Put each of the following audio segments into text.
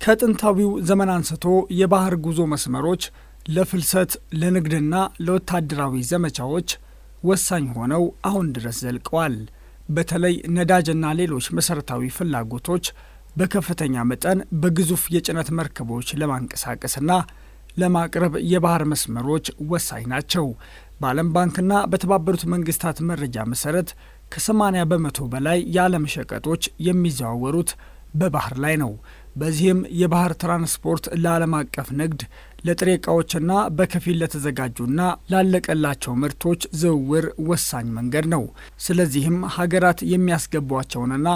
ከጥንታዊው ዘመን አንስቶ የባህር ጉዞ መስመሮች ለፍልሰት ለንግድና ለወታደራዊ ዘመቻዎች ወሳኝ ሆነው አሁን ድረስ ዘልቀዋል። በተለይ ነዳጅና ሌሎች መሰረታዊ ፍላጎቶች በከፍተኛ መጠን በግዙፍ የጭነት መርከቦች ለማንቀሳቀስና ለማቅረብ የባህር መስመሮች ወሳኝ ናቸው። በዓለም ባንክና በተባበሩት መንግስታት መረጃ መሰረት ከ80 በመቶ በላይ የዓለም ሸቀጦች የሚዘዋወሩት በባህር ላይ ነው። በዚህም የባህር ትራንስፖርት ለዓለም አቀፍ ንግድ፣ ለጥሬ ዕቃዎችና በከፊል ለተዘጋጁና ላለቀላቸው ምርቶች ዝውውር ወሳኝ መንገድ ነው። ስለዚህም ሀገራት የሚያስገቧቸውንና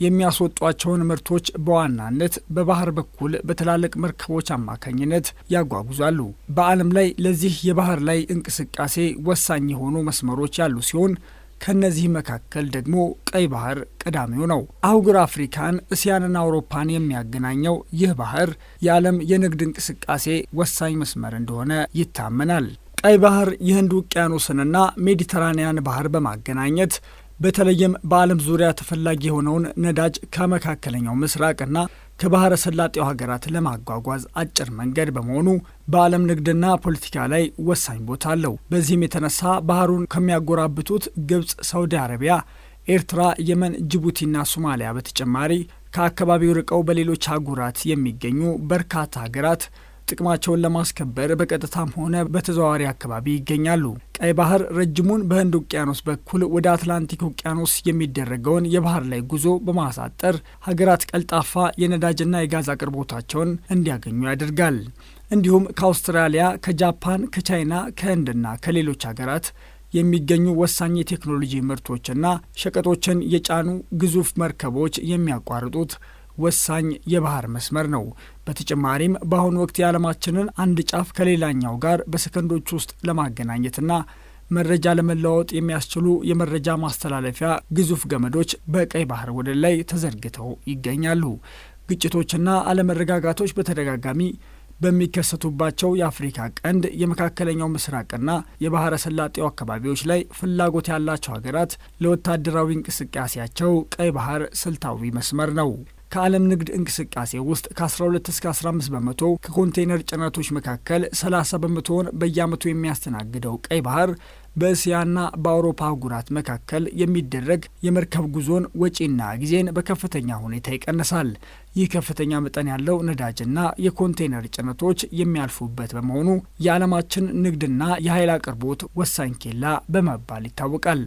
የሚያስወጧቸውን ምርቶች በዋናነት በባህር በኩል በትላልቅ መርከቦች አማካኝነት ያጓጉዛሉ። በዓለም ላይ ለዚህ የባህር ላይ እንቅስቃሴ ወሳኝ የሆኑ መስመሮች ያሉ ሲሆን ከነዚህ መካከል ደግሞ ቀይ ባህር ቀዳሚው ነው። አህጉር አፍሪካን፣ እስያንና አውሮፓን የሚያገናኘው ይህ ባህር የዓለም የንግድ እንቅስቃሴ ወሳኝ መስመር እንደሆነ ይታመናል። ቀይ ባህር የህንድ ውቅያኖስንና ሜዲተራኒያን ባህር በማገናኘት በተለይም በዓለም ዙሪያ ተፈላጊ የሆነውን ነዳጅ ከመካከለኛው ምስራቅና ከባህረ ሰላጤው ሀገራት ለማጓጓዝ አጭር መንገድ በመሆኑ በዓለም ንግድና ፖለቲካ ላይ ወሳኝ ቦታ አለው። በዚህም የተነሳ ባህሩን ከሚያጎራብቱት ግብጽ፣ ሳውዲ አረቢያ፣ ኤርትራ፣ የመን፣ ጅቡቲና ሶማሊያ በተጨማሪ ከአካባቢው ርቀው በሌሎች አህጉራት የሚገኙ በርካታ ሀገራት ጥቅማቸውን ለማስከበር በቀጥታም ሆነ በተዘዋዋሪ አካባቢ ይገኛሉ። ቀይ ባህር ረጅሙን በህንድ ውቅያኖስ በኩል ወደ አትላንቲክ ውቅያኖስ የሚደረገውን የባህር ላይ ጉዞ በማሳጠር ሀገራት ቀልጣፋ የነዳጅና የጋዝ አቅርቦታቸውን እንዲያገኙ ያደርጋል። እንዲሁም ከአውስትራሊያ፣ ከጃፓን፣ ከቻይና፣ ከህንድና ከሌሎች ሀገራት የሚገኙ ወሳኝ የቴክኖሎጂ ምርቶችና ሸቀጦችን የጫኑ ግዙፍ መርከቦች የሚያቋርጡት ወሳኝ የባህር መስመር ነው። በተጨማሪም በአሁኑ ወቅት የዓለማችንን አንድ ጫፍ ከሌላኛው ጋር በሰከንዶች ውስጥ ለማገናኘትና መረጃ ለመለዋወጥ የሚያስችሉ የመረጃ ማስተላለፊያ ግዙፍ ገመዶች በቀይ ባህር ወደብ ላይ ተዘርግተው ይገኛሉ። ግጭቶችና አለመረጋጋቶች በተደጋጋሚ በሚከሰቱባቸው የአፍሪካ ቀንድ፣ የመካከለኛው ምስራቅና የባህረ ሰላጤው አካባቢዎች ላይ ፍላጎት ያላቸው ሀገራት ለወታደራዊ እንቅስቃሴያቸው ቀይ ባህር ስልታዊ መስመር ነው። ከዓለም ንግድ እንቅስቃሴ ውስጥ ከ12 እስከ 15 በመቶ ከኮንቴይነር ጭነቶች መካከል 30 በመቶውን በየዓመቱ የሚያስተናግደው ቀይ ባህር በእስያና በአውሮፓ አህጉራት መካከል የሚደረግ የመርከብ ጉዞን ወጪና ጊዜን በከፍተኛ ሁኔታ ይቀንሳል። ይህ ከፍተኛ መጠን ያለው ነዳጅና የኮንቴይነር ጭነቶች የሚያልፉበት በመሆኑ የዓለማችን ንግድና የኃይል አቅርቦት ወሳኝ ኬላ በመባል ይታወቃል።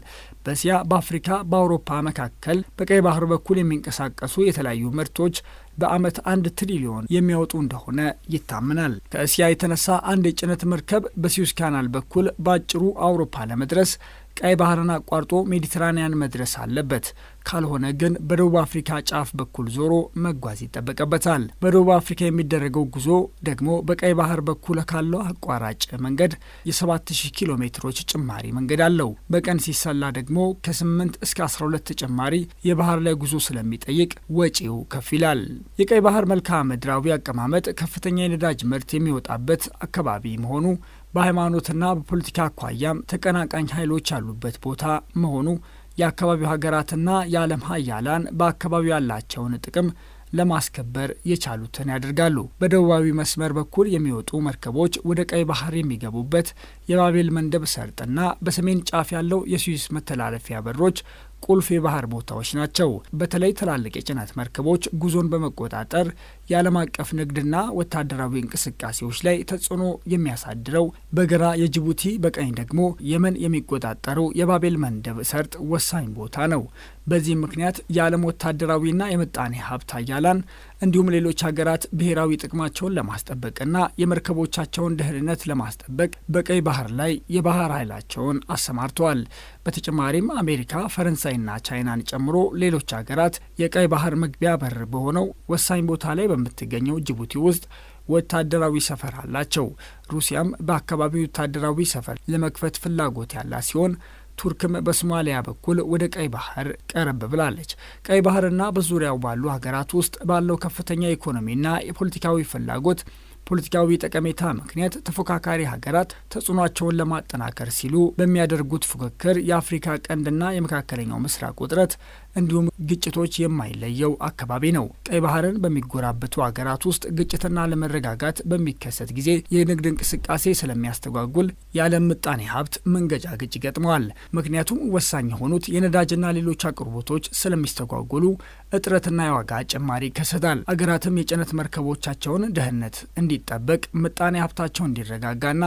በእስያ፣ በአፍሪካ፣ በአውሮፓ መካከል በቀይ ባህር በኩል የሚንቀሳቀሱ የተለያዩ ምርቶች በዓመት 1 ትሪሊዮን የሚያወጡ እንደሆነ ይታመናል። ከእስያ የተነሳ አንድ የጭነት መርከብ በሲዩዝ ካናል በኩል በአጭሩ አውሮፓ ለመድረስ ቀይ ባህርን አቋርጦ ሜዲትራኒያን መድረስ አለበት። ካልሆነ ግን በደቡብ አፍሪካ ጫፍ በኩል ዞሮ መጓዝ ይጠበቅበታል። በደቡብ አፍሪካ የሚደረገው ጉዞ ደግሞ በቀይ ባህር በኩል ካለው አቋራጭ መንገድ የ7000 ኪሎ ሜትሮች ጭማሪ መንገድ አለው። በቀን ሲሰላ ደግሞ ከ8 እስከ 12 ተጨማሪ የባህር ላይ ጉዞ ስለሚጠይቅ ወጪው ከፍ ይላል። የቀይ ባህር መልክዓ ምድራዊ አቀማመጥ ከፍተኛ የነዳጅ ምርት የሚወጣበት አካባቢ መሆኑ፣ በሃይማኖትና በፖለቲካ አኳያም ተቀናቃኝ ኃይሎች ያሉበት ቦታ መሆኑ የአካባቢው ሀገራትና የዓለም ሀያላን በአካባቢው ያላቸውን ጥቅም ለማስከበር የቻሉትን ያደርጋሉ። በደቡባዊ መስመር በኩል የሚወጡ መርከቦች ወደ ቀይ ባህር የሚገቡበት የባቤል መንደብ ሰርጥና በሰሜን ጫፍ ያለው የስዊስ መተላለፊያ በሮች ቁልፍ የባህር ቦታዎች ናቸው። በተለይ ትላልቅ የጭነት መርከቦች ጉዞን በመቆጣጠር የዓለም አቀፍ ንግድና ወታደራዊ እንቅስቃሴዎች ላይ ተጽዕኖ የሚያሳድረው በግራ የጅቡቲ በቀኝ ደግሞ የመን የሚቆጣጠሩ የባቤል መንደብ ሰርጥ ወሳኝ ቦታ ነው። በዚህ ምክንያት የዓለም ወታደራዊና የምጣኔ ሀብት ሀያላን እንዲሁም ሌሎች ሀገራት ብሔራዊ ጥቅማቸውን ለማስጠበቅና የመርከቦቻቸውን ደህንነት ለማስጠበቅ በቀይ ባህር ላይ የባህር ኃይላቸውን አሰማርተዋል። በተጨማሪም አሜሪካ፣ ፈረንሳይና ቻይናን ጨምሮ ሌሎች ሀገራት የቀይ ባህር መግቢያ በር በሆነው ወሳኝ ቦታ ላይ በምትገኘው ጅቡቲ ውስጥ ወታደራዊ ሰፈር አላቸው። ሩሲያም በአካባቢው ወታደራዊ ሰፈር ለመክፈት ፍላጎት ያላት ሲሆን ቱርክም በሶማሊያ በኩል ወደ ቀይ ባህር ቀረብ ብላለች። ቀይ ባህርና በዙሪያው ባሉ ሀገራት ውስጥ ባለው ከፍተኛ የኢኮኖሚና የፖለቲካዊ ፍላጎት ፖለቲካዊ ጠቀሜታ ምክንያት ተፎካካሪ ሀገራት ተጽዕኖአቸውን ለማጠናከር ሲሉ በሚያደርጉት ፉክክር የአፍሪካ ቀንድና የመካከለኛው ምስራቅ ውጥረት እንዲሁም ግጭቶች የማይለየው አካባቢ ነው። ቀይ ባህርን በሚጎራበቱ ሀገራት ውስጥ ግጭትና አለመረጋጋት በሚከሰት ጊዜ የንግድ እንቅስቃሴ ስለሚያስተጓጉል የዓለም ምጣኔ ሀብት መንገጫገጭ ይገጥመዋል። ምክንያቱም ወሳኝ የሆኑት የነዳጅና ሌሎች አቅርቦቶች ስለሚስተጓጎሉ እጥረትና የዋጋ ጭማሪ ይከሰታል። አገራትም የጭነት መርከቦቻቸውን ደህንነት እንዲጠበቅ፣ ምጣኔ ሀብታቸው እንዲረጋጋና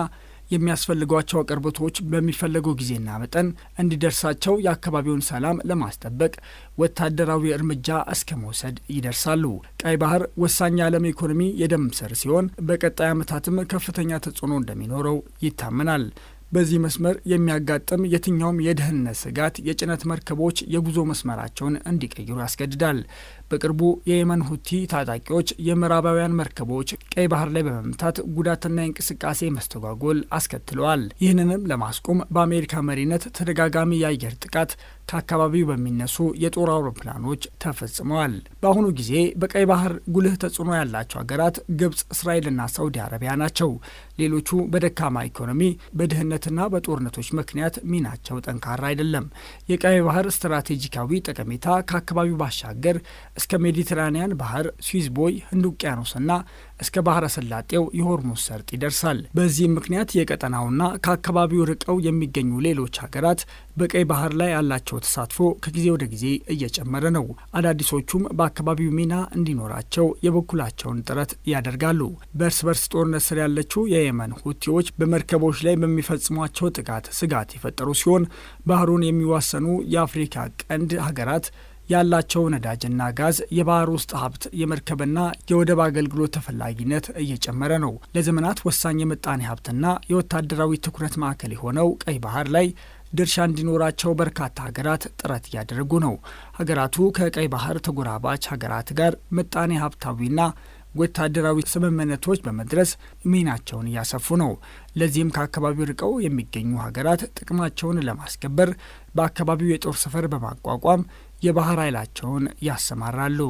የሚያስፈልጓቸው አቅርቦቶች በሚፈለገው ጊዜና መጠን እንዲደርሳቸው የአካባቢውን ሰላም ለማስጠበቅ ወታደራዊ እርምጃ እስከ መውሰድ ይደርሳሉ። ቀይ ባህር ወሳኝ የዓለም ኢኮኖሚ የደም ስር ሲሆን በቀጣይ ዓመታትም ከፍተኛ ተጽዕኖ እንደሚኖረው ይታመናል። በዚህ መስመር የሚያጋጥም የትኛውም የደህንነት ስጋት የጭነት መርከቦች የጉዞ መስመራቸውን እንዲቀይሩ ያስገድዳል። በቅርቡ የየመን ሁቲ ታጣቂዎች የምዕራባውያን መርከቦች ቀይ ባህር ላይ በመምታት ጉዳትና የእንቅስቃሴ መስተጓጎል አስከትለዋል። ይህንንም ለማስቆም በአሜሪካ መሪነት ተደጋጋሚ የአየር ጥቃት ከአካባቢው በሚነሱ የጦር አውሮፕላኖች ተፈጽመዋል። በአሁኑ ጊዜ በቀይ ባህር ጉልህ ተጽዕኖ ያላቸው ሀገራት ግብጽ፣ እስራኤልና ሳውዲ አረቢያ ናቸው። ሌሎቹ በደካማ ኢኮኖሚ በድህነትና በጦርነቶች ምክንያት ሚናቸው ጠንካራ አይደለም። የቀይ ባህር ስትራቴጂካዊ ጠቀሜታ ከአካባቢው ባሻገር እስከ ሜዲትራኒያን ባህር፣ ስዊዝ ቦይ፣ ህንድ ውቅያኖስና እስከ ባህረ ሰላጤው የሆርሙዝ ሰርጥ ይደርሳል። በዚህም ምክንያት የቀጠናውና ከአካባቢው ርቀው የሚገኙ ሌሎች ሀገራት በቀይ ባህር ላይ ያላቸው ተሳትፎ ከጊዜ ወደ ጊዜ እየጨመረ ነው። አዳዲሶቹም በአካባቢው ሚና እንዲኖራቸው የበኩላቸውን ጥረት ያደርጋሉ። በእርስ በርስ ጦርነት ስር ያለችው የየመን ሁቲዎች በመርከቦች ላይ በሚፈጽሟቸው ጥቃት ስጋት የፈጠሩ ሲሆን ባህሩን የሚዋሰኑ የአፍሪካ ቀንድ ሀገራት ያላቸው ነዳጅና ጋዝ፣ የባህር ውስጥ ሀብት፣ የመርከብና የወደብ አገልግሎት ተፈላጊነት እየጨመረ ነው። ለዘመናት ወሳኝ የምጣኔ ሀብትና የወታደራዊ ትኩረት ማዕከል የሆነው ቀይ ባህር ላይ ድርሻ እንዲኖራቸው በርካታ ሀገራት ጥረት እያደረጉ ነው። ሀገራቱ ከቀይ ባህር ተጎራባች ሀገራት ጋር ምጣኔ ሀብታዊና ወታደራዊ ስምምነቶች በመድረስ ሚናቸውን እያሰፉ ነው። ለዚህም ከአካባቢው ርቀው የሚገኙ ሀገራት ጥቅማቸውን ለማስከበር በአካባቢው የጦር ሰፈር በማቋቋም የባህር ኃይላቸውን ያሰማራሉ።